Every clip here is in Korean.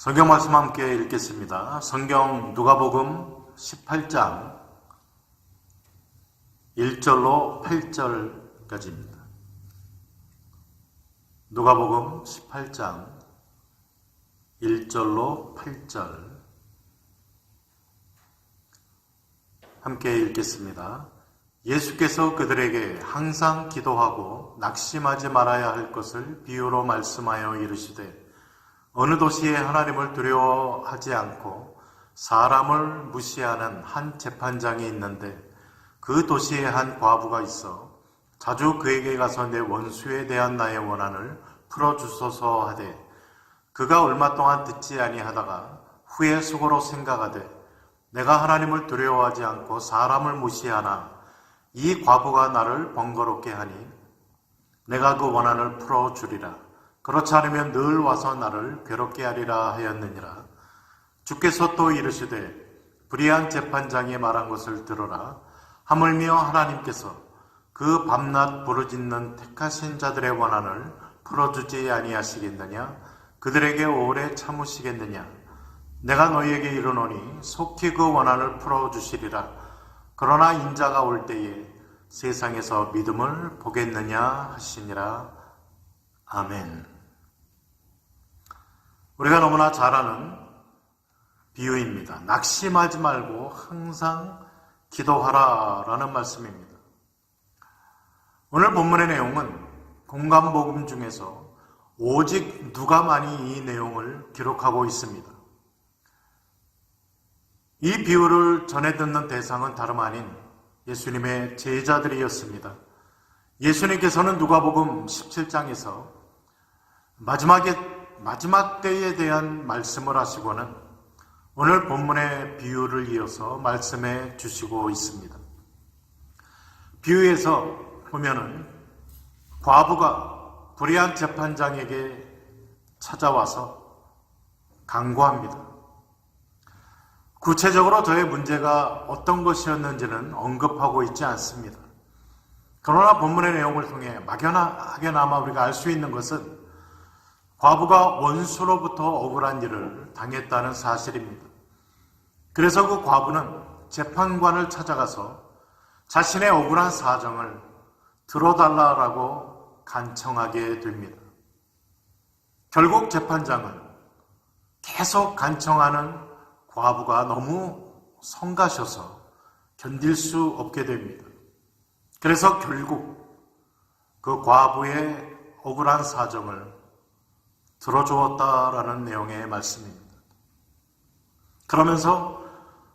성경 말씀 함께 읽겠습니다. 성경 누가복음 18장 1절로 8절까지입니다. 누가복음 18장 1절로 8절 함께 읽겠습니다. 예수께서 그들에게 항상 기도하고 낙심하지 말아야 할 것을 비유로 말씀하여 이르시되 어느 도시에 하나님을 두려워하지 않고 사람을 무시하는 한 재판장이 있는데 그 도시에 한 과부가 있어 자주 그에게 가서 내 원수에 대한 나의 원한을 풀어주소서 하되 그가 얼마 동안 듣지 아니하다가 후에 속으로 생각하되 내가 하나님을 두려워하지 않고 사람을 무시하나 이 과부가 나를 번거롭게 하니 내가 그 원한을 풀어주리라. 그렇지 않으면 늘 와서 나를 괴롭게 하리라 하였느니라. 주께서 또 이르시되 불의한 재판장이 말한 것을 들으라. 하물며 하나님께서 그 밤낮 부르짖는 택하신 자들의 원한을 풀어주지 아니하시겠느냐? 그들에게 오래 참으시겠느냐? 내가 너희에게 이르노니 속히 그 원한을 풀어주시리라. 그러나 인자가 올 때에 세상에서 믿음을 보겠느냐 하시니라. 아멘. 우리가 너무나 잘 아는 비유입니다. 낙심하지 말고 항상 기도하라라는 말씀입니다. 오늘 본문의 내용은 공관복음 중에서 오직 누가만이 이 내용을 기록하고 있습니다. 이 비유를 전해 듣는 대상은 다름 아닌 예수님의 제자들이었습니다. 예수님께서는 누가복음 17장에서 마지막 때에 대한 말씀을 하시고는 오늘 본문의 비유를 이어서 말씀해 주시고 있습니다. 비유에서 보면은 과부가 불의한 재판장에게 찾아와서 간구합니다. 구체적으로 저의 문제가 어떤 것이었는지는 언급하고 있지 않습니다. 그러나 본문의 내용을 통해 막연하게나마 우리가 알 수 있는 것은 과부가 원수로부터 억울한 일을 당했다는 사실입니다. 그래서 그 과부는 재판관을 찾아가서 자신의 억울한 사정을 들어달라고 간청하게 됩니다. 결국 재판장은 계속 간청하는 과부가 너무 성가셔서 견딜 수 없게 됩니다. 그래서 결국 그 과부의 억울한 사정을 들어주었다라는 내용의 말씀입니다. 그러면서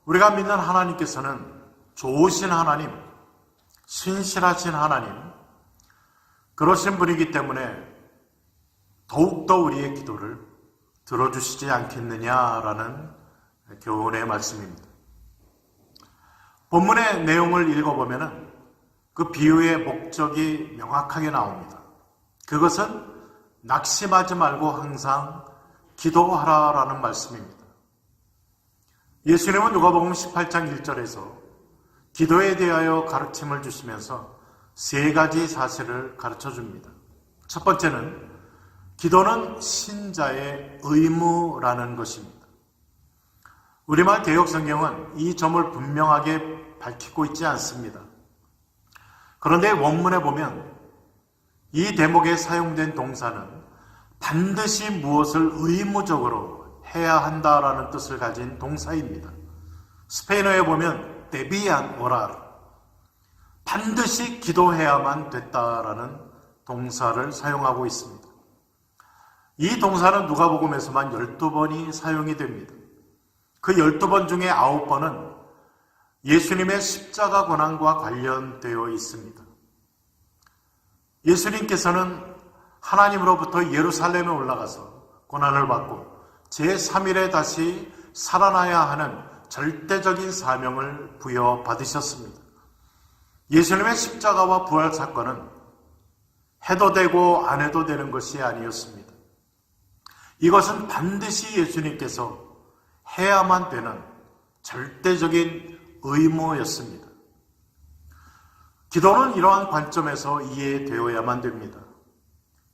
우리가 믿는 하나님께서는 좋으신 하나님, 신실하신 하나님, 그러신 분이기 때문에 더욱더 우리의 기도를 들어주시지 않겠느냐라는 교훈의 말씀입니다. 본문의 내용을 읽어보면 그 비유의 목적이 명확하게 나옵니다. 그것은 낙심하지 말고 항상 기도하라라는 말씀입니다. 예수님은 누가복음 18장 1절에서 기도에 대하여 가르침을 주시면서 세 가지 사실을 가르쳐 줍니다. 첫 번째는 기도는 신자의 의무라는 것입니다. 우리말 개역성경은 이 점을 분명하게 밝히고 있지 않습니다. 그런데 원문에 보면 이 대목에 사용된 동사는 반드시 무엇을 의무적으로 해야 한다라는 뜻을 가진 동사입니다. 스페인어에 보면 데비안 오랄, 반드시 기도해야만 됐다라는 동사를 사용하고 있습니다. 이 동사는 누가복음에서만 12번이 사용이 됩니다. 그 12번 중에 9번은 예수님의 십자가 고난과 관련되어 있습니다. 예수님께서는 하나님으로부터 예루살렘에 올라가서 고난을 받고 제3일에 다시 살아나야 하는 절대적인 사명을 부여받으셨습니다. 예수님의 십자가와 부활 사건은 해도 되고 안 해도 되는 것이 아니었습니다. 이것은 반드시 예수님께서 해야만 되는 절대적인 의무였습니다. 기도는 이러한 관점에서 이해되어야만 됩니다.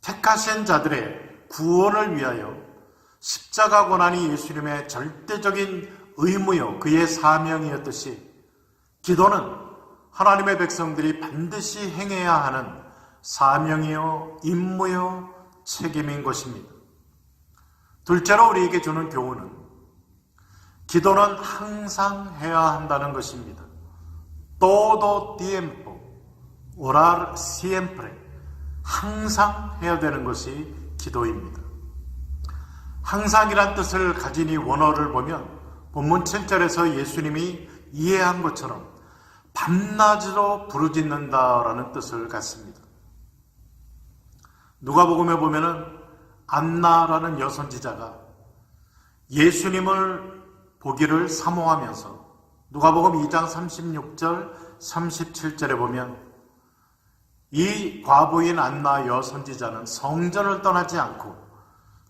택하신 자들의 구원을 위하여 십자가 고난이 예수님의 절대적인 의무요, 그의 사명이었듯이 기도는 하나님의 백성들이 반드시 행해야 하는 사명이요, 임무요, 책임인 것입니다. 둘째로 우리에게 주는 교훈은 기도는 항상 해야 한다는 것입니다. todo tiempo, orar siempre. 항상 해야 되는 것이 기도입니다. 항상이란 뜻을 가진 이 원어를 보면 본문 7절에서 예수님이 이해한 것처럼 밤낮으로 부르짖는다라는 뜻을 갖습니다. 누가복음에 보면은 안나라는 여선지자가 예수님을 보기를 사모하면서 누가복음 2장 36절 37절에 보면 이 과부인 안나 여선지자는 성전을 떠나지 않고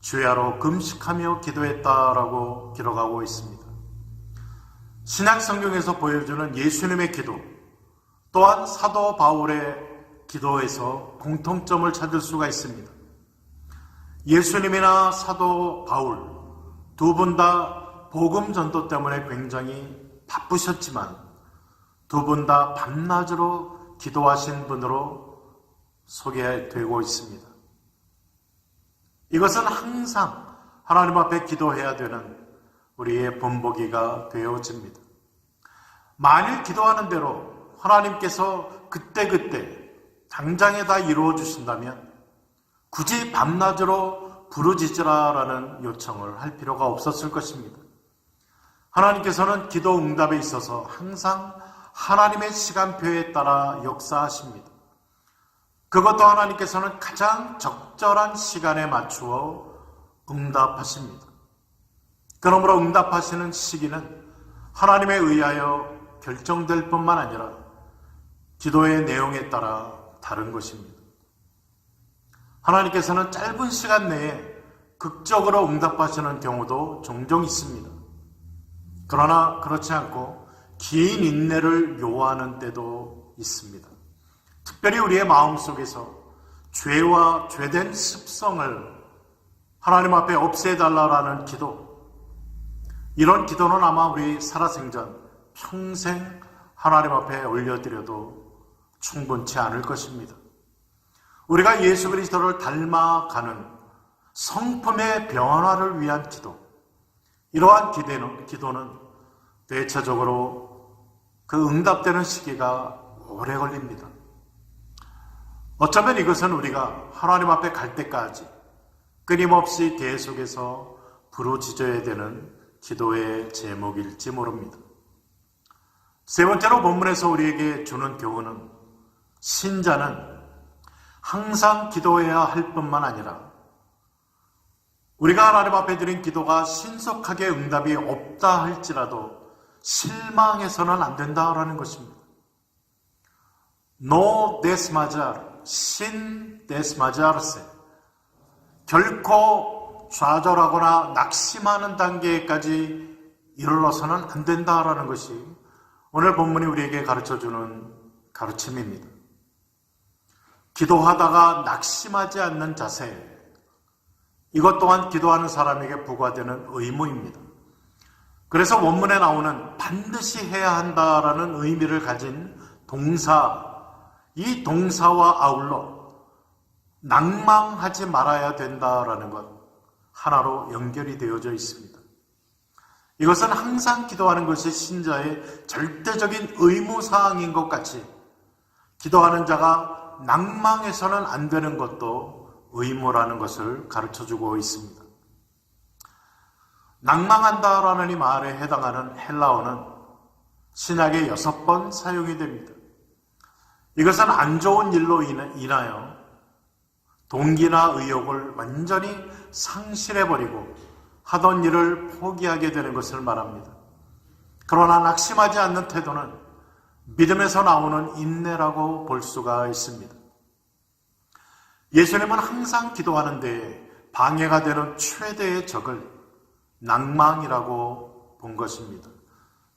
주야로 금식하며 기도했다라고 기록하고 있습니다. 신약 성경에서 보여주는 예수님의 기도, 또한 사도 바울의 기도에서 공통점을 찾을 수가 있습니다. 예수님이나 사도 바울 두 분 다 복음 전도 때문에 굉장히 바쁘셨지만 두 분 다 밤낮으로 기도하신 분으로 소개되고 있습니다. 이것은 항상 하나님 앞에 기도해야 되는 우리의 본보기가 되어집니다. 만일 기도하는 대로 하나님께서 그때그때 당장에 다 이루어 주신다면 굳이 밤낮으로 부르짖으라라는 요청을 할 필요가 없었을 것입니다. 하나님께서는 기도 응답에 있어서 항상 하나님의 시간표에 따라 역사하십니다. 그것도 하나님께서는 가장 적절한 시간에 맞추어 응답하십니다. 그러므로 응답하시는 시기는 하나님에 의하여 결정될 뿐만 아니라 기도의 내용에 따라 다른 것입니다. 하나님께서는 짧은 시간 내에 극적으로 응답하시는 경우도 종종 있습니다. 그러나 그렇지 않고 긴 인내를 요하는 때도 있습니다. 특별히 우리의 마음속에서 죄와 죄된 습성을 하나님 앞에 없애달라라는 기도, 이런 기도는 아마 우리 살아생전 평생 하나님 앞에 올려드려도 충분치 않을 것입니다. 우리가 예수 그리스도를 닮아가는 성품의 변화를 위한 기도, 이러한 기도는 대체적으로 그 응답되는 시기가 오래 걸립니다. 어쩌면 이것은 우리가 하나님 앞에 갈 때까지 끊임없이 계속해서 부르짖어야 되는 기도의 제목일지 모릅니다. 세 번째로 본문에서 우리에게 주는 교훈은 신자는 항상 기도해야 할 뿐만 아니라 우리가 하나님 앞에 드린 기도가 신속하게 응답이 없다 할지라도 실망해서는 안 된다라는 것입니다. No desmayar, sin desmayarse. 결코 좌절하거나 낙심하는 단계까지 이르러서는 안 된다라는 것이 오늘 본문이 우리에게 가르쳐주는 가르침입니다. 기도하다가 낙심하지 않는 자세, 이것 또한 기도하는 사람에게 부과되는 의무입니다. 그래서 원문에 나오는 반드시 해야 한다라는 의미를 가진 동사, 이 동사와 아울러 낭망하지 말아야 된다라는 것 하나로 연결이 되어져 있습니다. 이것은 항상 기도하는 것이 신자의 절대적인 의무사항인 것 같이 기도하는 자가 낭망해서는 안 되는 것도 의무라는 것을 가르쳐주고 있습니다. 낭망한다라는 이 말에 해당하는 헬라어는 신약에 6번 사용이 됩니다. 이것은 안 좋은 일로 인하여 동기나 의욕을 완전히 상실해버리고 하던 일을 포기하게 되는 것을 말합니다. 그러나 낙심하지 않는 태도는 믿음에서 나오는 인내라고 볼 수가 있습니다. 예수님은 항상 기도하는 데에 방해가 되는 최대의 적을 낭망이라고 본 것입니다.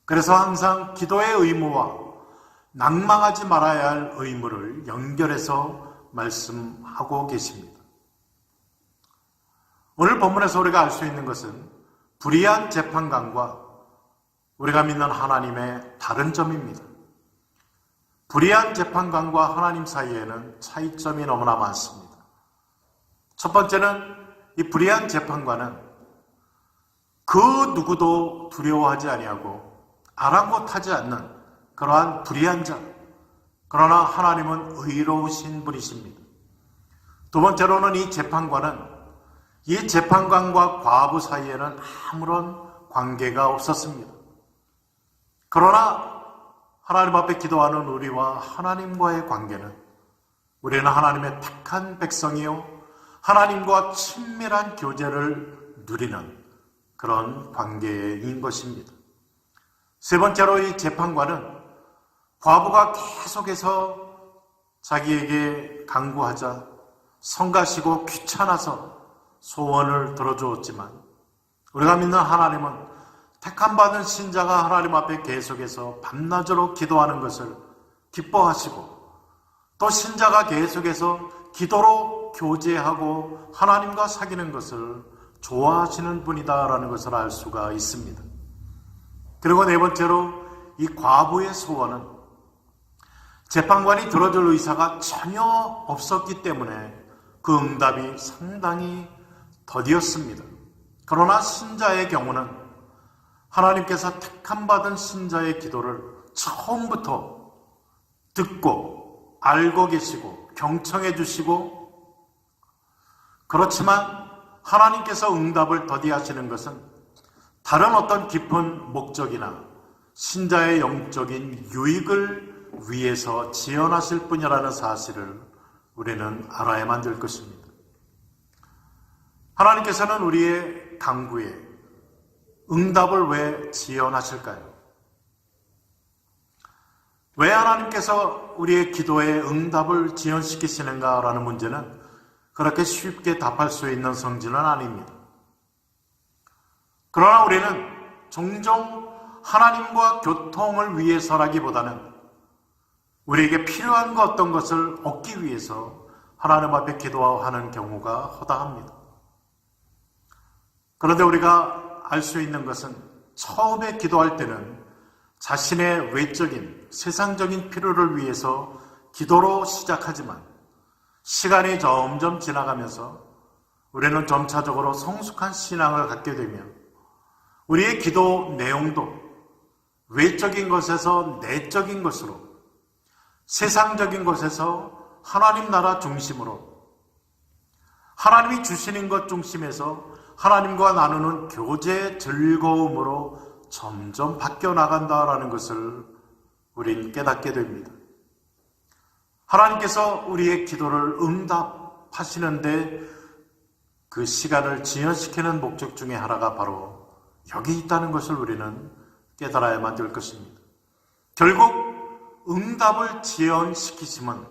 그래서 항상 기도의 의무와 낭망하지 말아야 할 의무를 연결해서 말씀하고 계십니다. 오늘 본문에서 우리가 알 수 있는 것은 불의한 재판관과 우리가 믿는 하나님의 다른 점입니다. 불의한 재판관과 하나님 사이에는 차이점이 너무나 많습니다. 첫 번째는 이 불의한 재판관은 그 누구도 두려워하지 아니하고 아랑곳하지 않는 그러한 불의한 자, 그러나 하나님은 의로우신 분이십니다. 두 번째로는 이 재판관은 이 재판관과 과부 사이에는 아무런 관계가 없었습니다. 그러나 하나님 앞에 기도하는 우리와 하나님과의 관계는 우리는 하나님의 택한 백성이요 하나님과 친밀한 교제를 누리는 그런 관계인 것입니다. 세 번째로 이 재판관은 과부가 계속해서 자기에게 간구하자 성가시고 귀찮아서 소원을 들어주었지만 우리가 믿는 하나님은 택함받은 신자가 하나님 앞에 계속해서 밤낮으로 기도하는 것을 기뻐하시고 또 신자가 계속해서 기도로 교제하고 하나님과 사귀는 것을 좋아하시는 분이다라는 것을 알 수가 있습니다. 그리고 네 번째로 이 과부의 소원은 재판관이 들어줄 의사가 전혀 없었기 때문에 그 응답이 상당히 더디었습니다. 그러나 신자의 경우는 하나님께서 택함받은 신자의 기도를 처음부터 듣고 알고 계시고 경청해 주시고, 그렇지만 하나님께서 응답을 더디하시는 것은 다른 어떤 깊은 목적이나 신자의 영적인 유익을 위해서 지연하실 뿐이라는 사실을 우리는 알아야만 될 것입니다. 하나님께서는 우리의 간구에 응답을 왜 지연하실까요? 왜 하나님께서 우리의 기도에 응답을 지연시키시는가라는 문제는 그렇게 쉽게 답할 수 있는 성질은 아닙니다. 그러나 우리는 종종 하나님과 교통을 위해서라기보다는 우리에게 필요한 어떤 것을 얻기 위해서 하나님 앞에 기도하는 경우가 허다합니다. 그런데 우리가 알 수 있는 것은 처음에 기도할 때는 자신의 외적인 세상적인 필요를 위해서 기도로 시작하지만 시간이 점점 지나가면서 우리는 점차적으로 성숙한 신앙을 갖게 되며 우리의 기도 내용도 외적인 것에서 내적인 것으로, 세상적인 것에서 하나님 나라 중심으로, 하나님이 주시는 것 중심에서 하나님과 나누는 교제의 즐거움으로 점점 바뀌어 나간다라는 것을 우린 깨닫게 됩니다. 하나님께서 우리의 기도를 응답하시는데 그 시간을 지연시키는 목적 중에 하나가 바로 여기 있다는 것을 우리는 깨달아야만 될 것입니다. 결국 응답을 지연시키심은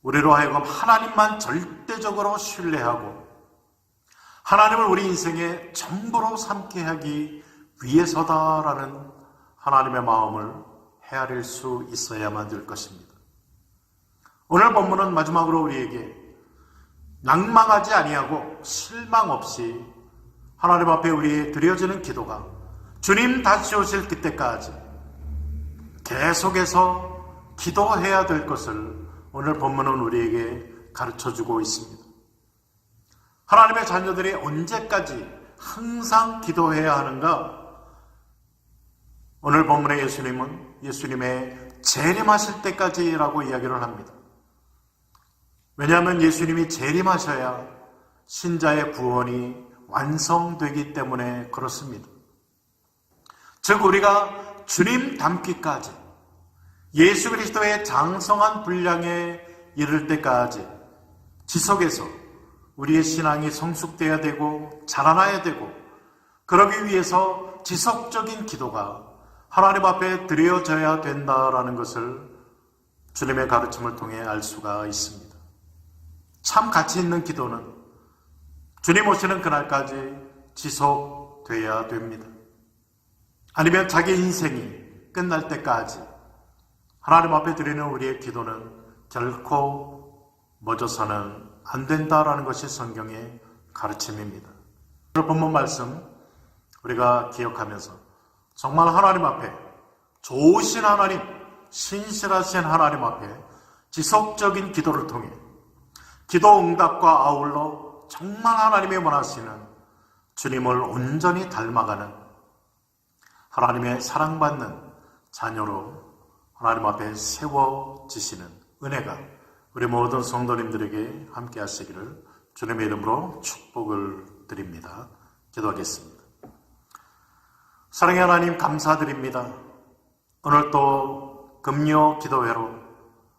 우리로 하여금 하나님만 절대적으로 신뢰하고 하나님을 우리 인생의 전부로 삼게 하기 위해서다라는 하나님의 마음을 헤아릴 수 있어야만 될 것입니다. 오늘 본문은 마지막으로 우리에게 낭망하지 아니하고 실망 없이 하나님 앞에 우리의 드려지는 기도가 주님 다시 오실 그때까지 계속해서 기도해야 될 것을 오늘 본문은 우리에게 가르쳐주고 있습니다. 하나님의 자녀들이 언제까지 항상 기도해야 하는가? 오늘 본문의 예수님은 예수님의 재림하실 때까지라고 이야기를 합니다. 왜냐하면 예수님이 재림하셔야 신자의 구원이 완성되기 때문에 그렇습니다. 즉 우리가 주님 닮기까지 예수 그리스도의 장성한 분량에 이를 때까지 지속해서 우리의 신앙이 성숙되어야 되고 자라나야 되고, 그러기 위해서 지속적인 기도가 하나님 앞에 드려져야 된다라는 것을 주님의 가르침을 통해 알 수가 있습니다. 참 가치 있는 기도는 주님 오시는 그날까지 지속돼야 됩니다. 아니면 자기 인생이 끝날 때까지 하나님 앞에 드리는 우리의 기도는 결코 멎어서는 안 된다라는 것이 성경의 가르침입니다. 오늘 본문 말씀 우리가 기억하면서 정말 하나님 앞에 좋으신 하나님, 신실하신 하나님 앞에 지속적인 기도를 통해 기도 응답과 아울러 정말 하나님이 원하시는 주님을 온전히 닮아가는 하나님의 사랑받는 자녀로 하나님 앞에 세워지시는 은혜가 우리 모든 성도님들에게 함께 하시기를 주님의 이름으로 축복을 드립니다. 기도하겠습니다. 사랑의 하나님 감사드립니다. 오늘 또 금요 기도회로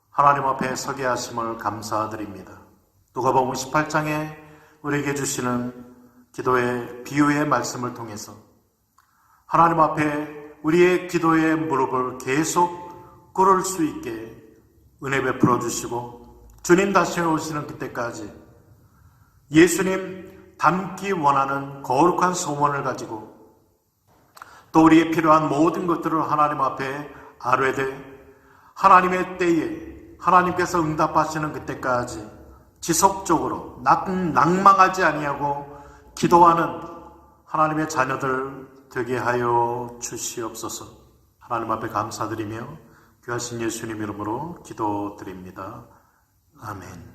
하나님 앞에 서게 하심을 감사드립니다. 누가복음 18장에 우리에게 주시는 기도의 비유의 말씀을 통해서 하나님 앞에 우리의 기도의 무릎을 계속 꿇을 수 있게 은혜 베풀어 주시고 주님 다시 오시는 그때까지 예수님 닮기 원하는 거룩한 소원을 가지고 또 우리의 필요한 모든 것들을 하나님 앞에 아뢰되 하나님의 때에 하나님께서 응답하시는 그때까지 지속적으로 낭망하지 아니하고 기도하는 하나님의 자녀들 되게 하여 주시옵소서. 하나님 앞에 감사드리며 귀하신 예수님 이름으로 기도드립니다. 아멘.